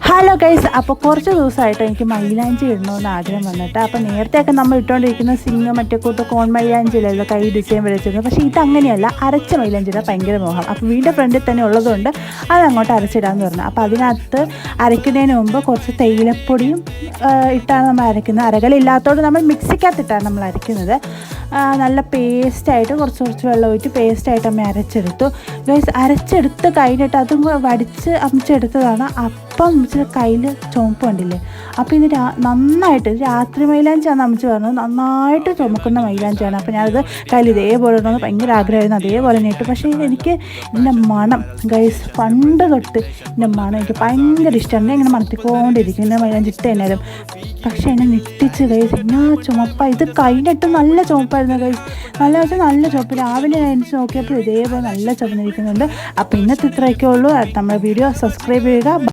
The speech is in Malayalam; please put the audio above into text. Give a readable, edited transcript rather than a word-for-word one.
ഹലോ ഗൈസ്, അപ്പോൾ കുറച്ച് ദിവസമായിട്ട് എനിക്ക് മൈലാഞ്ചി ഇടണമെന്ന് ആഗ്രഹം വന്നിട്ട്. അപ്പോൾ നേരത്തെയൊക്കെ നമ്മൾ ഇട്ടുകൊണ്ടിരിക്കുന്ന സിംഗ് മറ്റേ കൂട്ട് കോൺ മൈലാഞ്ചിയിലല്ലോ കൈ ഡിസൈൻ വരച്ചിരുന്നത്. പക്ഷേ ഇതങ്ങനെയല്ല, അരച്ച മൈലാഞ്ചിയുടെ ഭയങ്കര മോഹം. അപ്പോൾ വീടിൻ്റെ ഫ്രണ്ടിൽ തന്നെ ഉള്ളതുകൊണ്ട് അത് അങ്ങോട്ട് അരച്ചിടാമെന്ന് പറഞ്ഞു. അപ്പോൾ അതിനകത്ത് അരയ്ക്കുന്നതിന് മുമ്പ് കുറച്ച് തേയിലപ്പൊടിയും ഇട്ടാണ് നമ്മൾ അരയ്ക്കുന്നത്. അരകലില്ലാത്തതുകൊണ്ട് നമ്മൾ മിക്സിക്കകത്തിട്ടാണ് നമ്മൾ അരയ്ക്കുന്നത്. നല്ല പേസ്റ്റായിട്ട് കുറച്ച് വെള്ളം ഒഴിച്ച് പേസ്റ്റായിട്ട് അമ്മ അരച്ചെടുത്തു. ഗൈസ്, അരച്ചെടുത്ത് കഴിഞ്ഞിട്ട് അതും വടിച്ച് അമ്മച്ചെടുത്തതാണ്. അപ്പം അമ്മച്ചിയുടെ കയ്യിൽ ചുമപ്പ് കണ്ടില്ലേ. അപ്പോൾ ഇത് നന്നായിട്ട് രാത്രി മൈലാഞ്ചിയാണ് അമ്മച്ചി പറഞ്ഞത്, നന്നായിട്ട് ചുമക്കുന്ന മൈലാഞ്ചിയാണ്. അപ്പോൾ ഞാനത് കയ്യിൽ ഇതേപോലെ ഇടണമെന്ന് ഭയങ്കര ആഗ്രഹമായിരുന്നു. അതേപോലെ തന്നെ ഇട്ടു. പക്ഷേ എനിക്ക് ഇതിൻ്റെ മണം ഗൈസ്, പണ്ട് തൊട്ട് ഇതിൻ്റെ മണം എനിക്ക് ഭയങ്കര ഇഷ്ടമാണ്. ഇങ്ങനെ മണത്തിക്കൊണ്ടിരിക്കും ഇങ്ങനെ മൈലാഞ്ചി ഇട്ട് തന്നാലും. പക്ഷേ എന്നെ ഞെട്ടിച്ച് ഗൈസ്, എന്നാ ചുമപ്പ. ഇത് കഴിഞ്ഞിട്ട് നല്ല ചുമപ്പായിരുന്നു ഗൈസ്, നല്ല വെച്ചാൽ നല്ല ചുമപ്പ്. രാവിലെ എണീച്ച് നോക്കിയപ്പോൾ ഇതേപോലെ നല്ല ചുമന്നിരിക്കുന്നുണ്ട്. അപ്പോൾ ഇന്നത്തെ ഇത്രയൊക്കെ ഉള്ളൂ. നമ്മുടെ വീഡിയോ സബ്സ്ക്രൈബ് ചെയ്യുക.